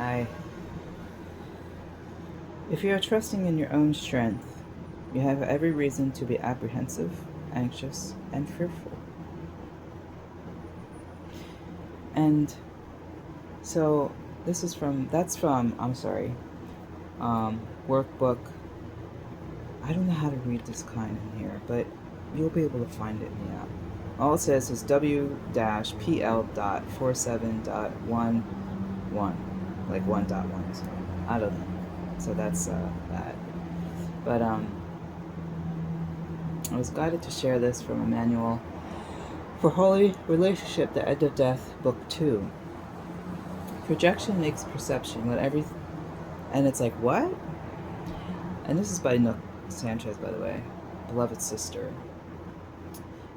I. If you are trusting in your own strength, you have every reason to be apprehensive, anxious, and fearful. And so I'm sorry, workbook. I don't know how to read this kind in here, but you'll be able to find it in the app. All it says is W-PL.47.11, like 1.1. So I don't know. So that's that. But I was guided to share this from a manual for Holy Relationship, The End of Death, Book 2. Projection makes perception when and it's like, what? And this is by Nook Sanchez, by the way, beloved sister.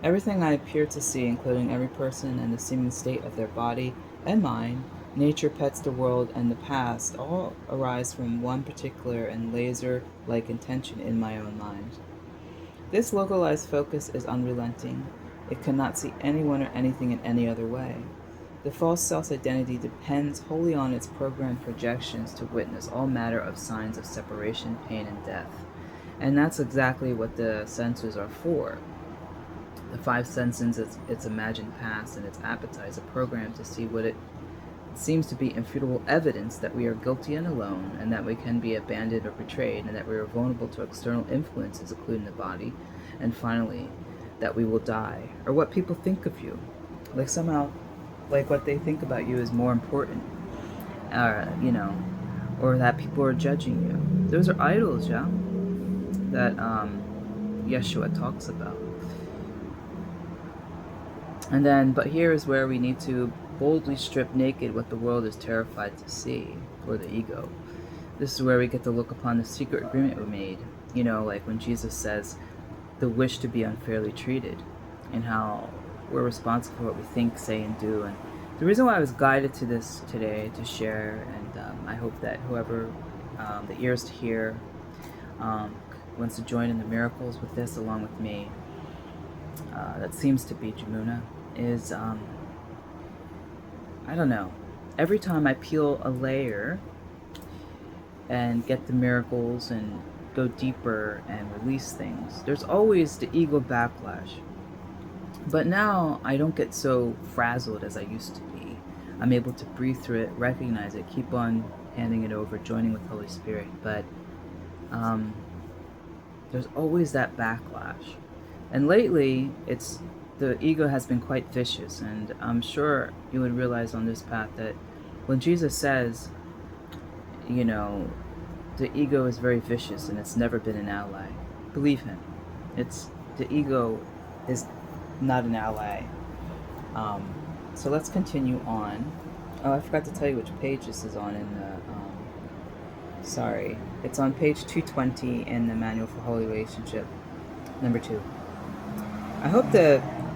Everything I appear to see, including every person and the seeming state of their body and mind, nature, pets, the world, and the past, all arise from one particular and laser-like intention in my own mind. This localized focus is unrelenting. It cannot see anyone or anything in any other way. The false self's identity depends wholly on its programmed projections to witness all manner of signs of separation, pain, and death. And that's exactly what the senses are for. The five senses, its imagined past, and its appetites are programmed to see what it seems to be infutable evidence that we are guilty and alone, and that we can be abandoned or betrayed, and that we are vulnerable to external influences, including the body, and finally, that we will die, or what people think of you. Like somehow, like what they think about you is more important, or that people are judging you. Those are idols, yeah, that Yeshua talks about. And then, but here is where we need to boldly strip naked what the world is terrified to see, or the ego. This is where we get to look upon the secret agreement we made. Like when Jesus says, the wish to be unfairly treated, and how we're responsible for what we think, say, and do. And the reason why I was guided to this today to share, and I hope that whoever the ears to hear wants to join in the miracles with this along with me, that seems to be Jamuna, is I don't know. Every time I peel a layer and get the miracles and go deeper and release things, there's always the ego backlash. But now I don't get so frazzled as I used to be. I'm able to breathe through it, recognize it, keep on handing it over, joining with Holy Spirit. But there's always that backlash. And lately, the ego has been quite vicious, and I'm sure you would realize on this path that when Jesus says, the ego is very vicious and it's never been an ally, believe him. The ego is not an ally. So let's continue on. Oh, I forgot to tell you which page this is on in the. Sorry, it's on page 220 in the Manual for Holy Relationship, number 2. I hope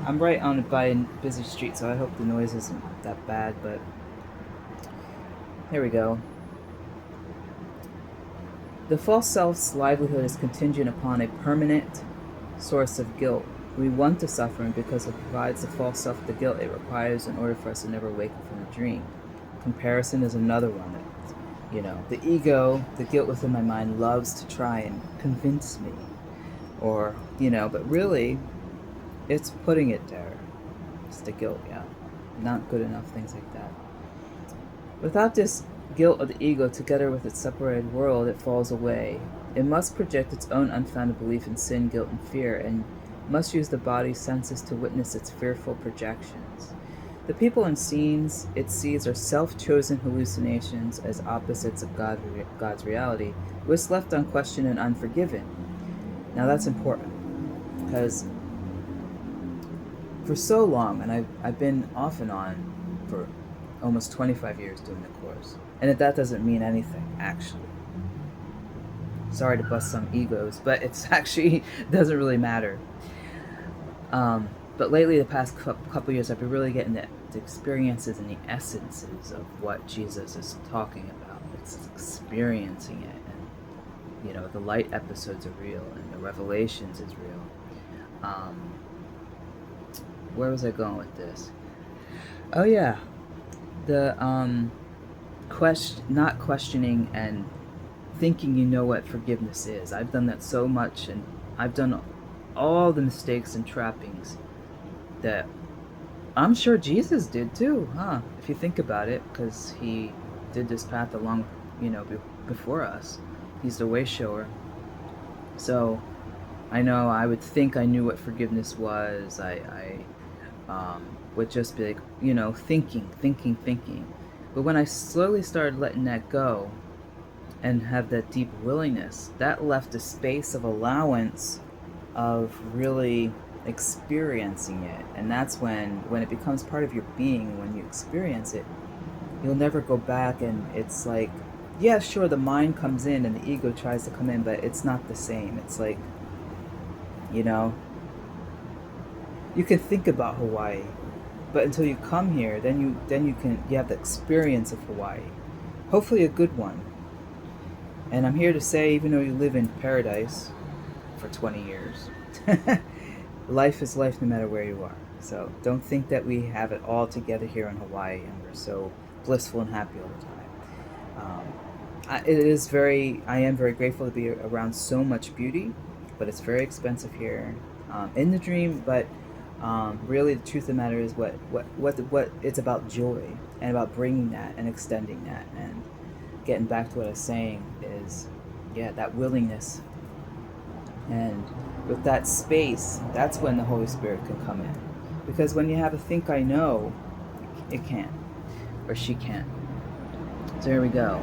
I'm right on by a busy street, so I hope the noise isn't that bad, but here we go. The false self's livelihood is contingent upon a permanent source of guilt. We want to suffer because it provides the false self the guilt it requires in order for us to never wake up from a dream. Comparison is another one that, the ego, the guilt within my mind loves to try and convince me. Or, but really, it's putting it there. It's the guilt, yeah. Not good enough, things like that. Without this guilt of the ego, together with its separated world, it falls away. It must project its own unfounded belief in sin, guilt, and fear, and must use the body's senses to witness its fearful projections. The people and scenes it sees are self-chosen hallucinations as opposites of God's reality, which is left unquestioned and unforgiven. Now that's important, because for so long, and I've been off and on for almost 25 years doing the course, and that doesn't mean anything, actually. Sorry to bust some egos, but it's actually doesn't really matter. But lately, the past couple years, I've been really getting the experiences and the essences of what Jesus is talking about. It's experiencing it, and the light episodes are real, and the revelations is real. Where was I going with this? Oh yeah, the not questioning and thinking you know what forgiveness is. I've done that so much, and I've done all the mistakes and trappings that I'm sure Jesus did too, huh? If you think about it, because he did this path along, before us. He's the way shower. So I know I would think I knew what forgiveness was. I would just be like, thinking. But when I slowly started letting that go and have that deep willingness, that left a space of allowance of really experiencing it. And that's when it becomes part of your being. When you experience it, you'll never go back. And it's like, yeah, sure, the mind comes in and the ego tries to come in, but it's not the same. It's like, you know you can think about Hawaii, but until you come here, then you have the experience of Hawaii, hopefully a good one. And I'm here to say, even though you live in paradise for 20 years, life is life no matter where you are. So don't think that we have it all together here in Hawaii and we're so blissful and happy all the time. I am very grateful to be around so much beauty, but it's very expensive here in the dream. But really, the truth of the matter is what it's about joy and about bringing that and extending that and getting back to what I was saying is, yeah, that willingness. And with that space, that's when the Holy Spirit can come in. Because when you have a think I know, it can't, or she can't. So here we go.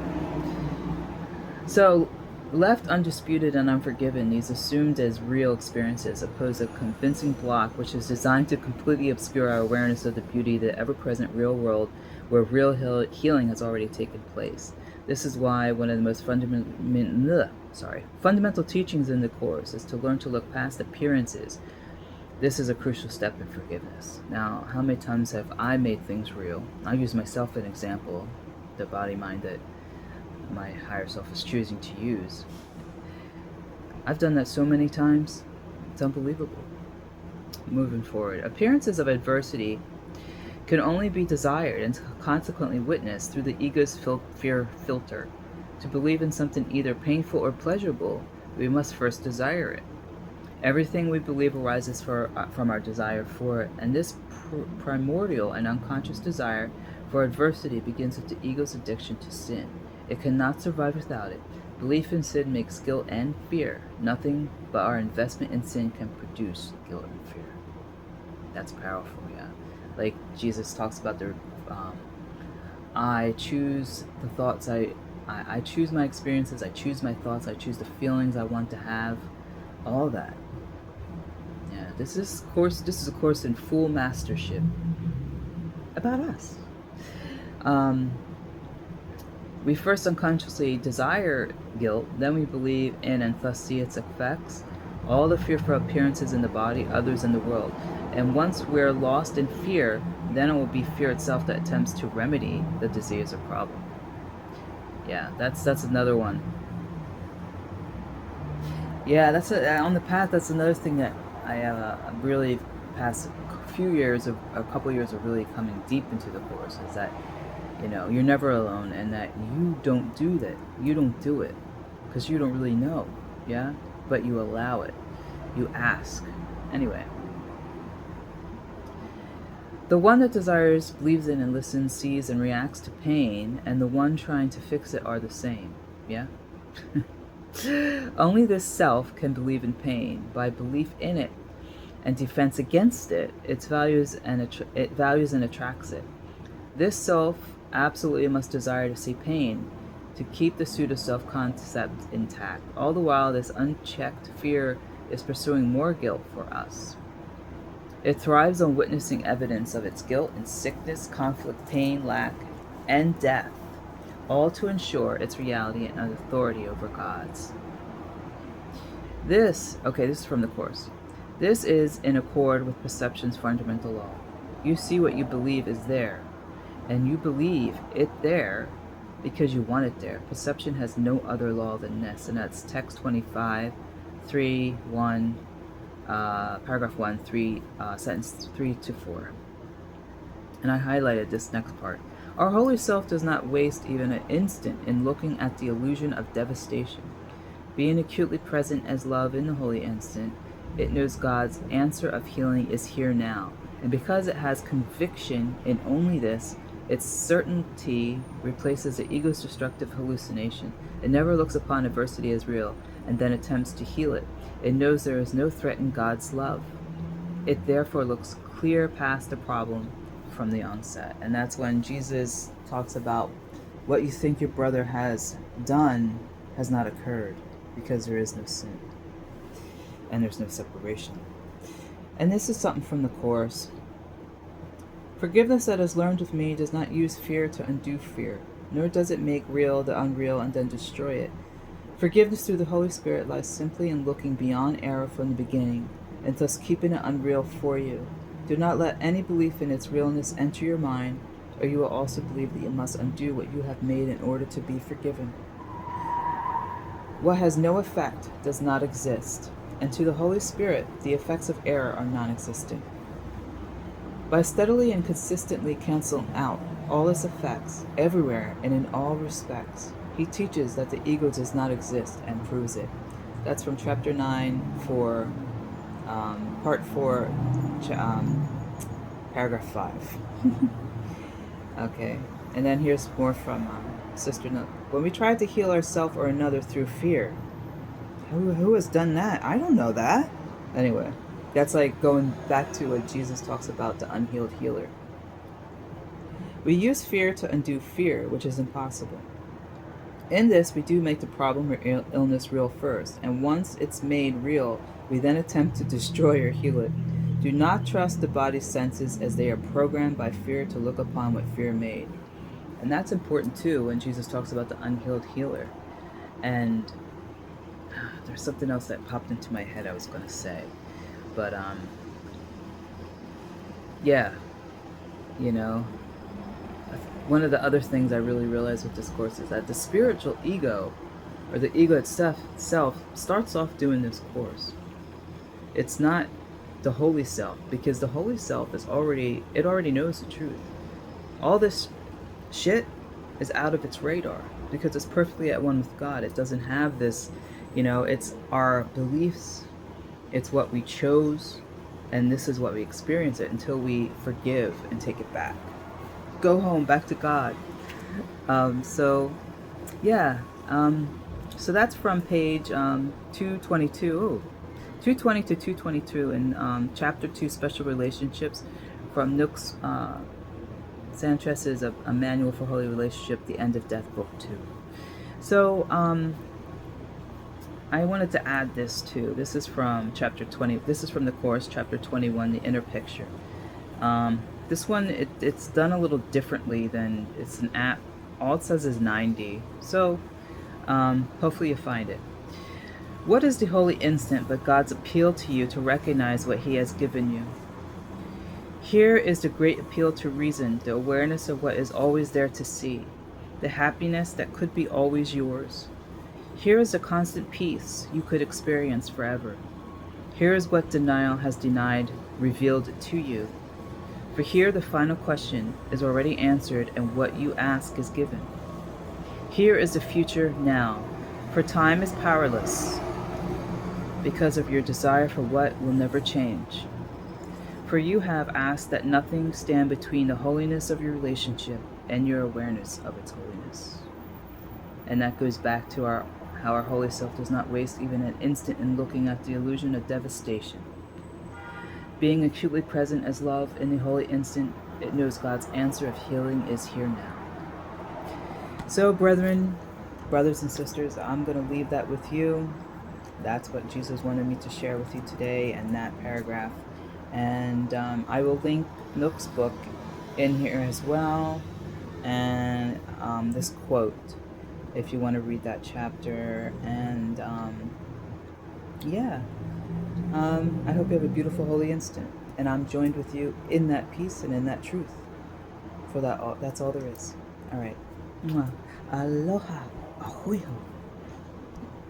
So, left undisputed and unforgiven, these assumed as real experiences oppose a convincing block which is designed to completely obscure our awareness of the beauty of the ever-present real world where real healing has already taken place. This is why one of the most fundamental teachings in the Course is to learn to look past appearances. This is a crucial step in forgiveness. Now, how many times have I made things real? I'll use myself as an example, the body-mind that my higher self is choosing to use. I've done that so many times, it's unbelievable. Moving forward, appearances of adversity can only be desired and consequently witnessed through the ego's fear filter. To believe in something either painful or pleasurable, we must first desire it. Everything we believe arises from our desire for it, and this primordial and unconscious desire for adversity begins with the ego's addiction to sin. It cannot survive without it. Belief in sin makes guilt and fear. Nothing but our investment in sin can produce guilt and fear. That's powerful, yeah. Like Jesus talks about I choose the thoughts, I choose my experiences, I choose my thoughts, I choose the feelings I want to have, all that. Yeah, this is a course in full mastership about us. We first unconsciously desire guilt, then we believe in and thus see its effects, all the fearful appearances in the body, others in the world. And once we're lost in fear, then it will be fear itself that attempts to remedy the disease or problem. Yeah, that's another one. Yeah, on the path. That's another thing that I really past a couple years of really coming deep into the Course is that you're never alone, and that you don't do that. You don't do it because you don't really know, yeah? But you allow it. You ask. Anyway. The one that desires, believes in and listens, sees and reacts to pain, and the one trying to fix it are the same, yeah? Only this self can believe in pain. By belief in it and defense against it, it values and attracts it. This self absolutely must desire to see pain, to keep the pseudo-self concept intact. All the while, this unchecked fear is pursuing more guilt for us. It thrives on witnessing evidence of its guilt in sickness, conflict, pain, lack, and death, all to ensure its reality and authority over God's. This is from the Course. This is in accord with perception's fundamental law. You see what you believe is there, and you believe it there because you want it there. Perception has no other law than this, and that's text 25, 3, 1, paragraph 1, 3, sentence 3 to 4. And I highlighted this next part. Our holy self does not waste even an instant in looking at the illusion of devastation. Being acutely present as love in the holy instant, it knows God's answer of healing is here now, and because it has conviction in only this, its certainty replaces the ego's destructive hallucination. It never looks upon adversity as real, and then attempts to heal it. It knows there is no threat in God's love. It therefore looks clear past the problem from the onset. And that's when Jesus talks about what you think your brother has done has not occurred, because there is no sin and there's no separation. And this is something from the Course. Forgiveness that is learned with me does not use fear to undo fear, nor does it make real the unreal and then destroy it. Forgiveness through the Holy Spirit lies simply in looking beyond error from the beginning, and thus keeping it unreal for you. Do not let any belief in its realness enter your mind, or you will also believe that you must undo what you have made in order to be forgiven. What has no effect does not exist, and to the Holy Spirit the effects of error are non-existent. By steadily and consistently canceling out all its effects, everywhere and in all respects, he teaches that the ego does not exist and proves it. That's from chapter 9 for part 4, paragraph 5. Okay, and then here's more from Sister Nook. When we try to heal ourselves or another through fear, who has done that? I don't know that. Anyway, that's like going back to what Jesus talks about, the unhealed healer. We use fear to undo fear, which is impossible. In this, we do make the problem or illness real first, and once it's made real, we then attempt to destroy or heal it. Do not trust the body's senses, as they are programmed by fear to look upon what fear made. And that's important too when Jesus talks about the unhealed healer. And there's something else that popped into my head I was going to say. But, yeah, you know, one of the other things I really realized with this course is that the spiritual ego, or the ego itself starts off doing this course. It's not the holy self, because the holy self already knows the truth. All this shit is out of its radar because it's perfectly at one with God. It doesn't have this, it's our beliefs, it's what we chose, and this is what we experience it until we forgive and take it back. Go home, back to God. So that's from page 222. 220 to 222 in chapter 2, Special Relationships, from Nook's Sanchez's A Manual for Holy Relationship, The End of Death, Book 2. So I wanted to add this too. This is from chapter 20. This is from the Course, chapter 21, The Inner Picture. This one, it's done a little differently than, it's an app. All it says is 90. So hopefully you find it. What is the holy instant but God's appeal to you to recognize what he has given you? Here is the great appeal to reason, the awareness of what is always there to see, the happiness that could be always yours. Here is the constant peace you could experience forever. Here is what denial has denied, revealed to you. For here the final question is already answered and what you ask is given. Here is the future now, for time is powerless because of your desire for what will never change. For you have asked that nothing stand between the holiness of your relationship and your awareness of its holiness. And that goes back to how our holy self does not waste even an instant in looking at the illusion of devastation. Being acutely present as love in the holy instant, it knows God's answer of healing is here now. So, brethren, brothers and sisters, I'm going to leave that with you. That's what Jesus wanted me to share with you today, and that paragraph. And I will link Nook's book in here as well, and this quote, if you want to read that chapter. And I hope you have a beautiful holy instant, and I'm joined with you in that peace and in that truth. For that's all there is. All right. Aloha. Ahuiho.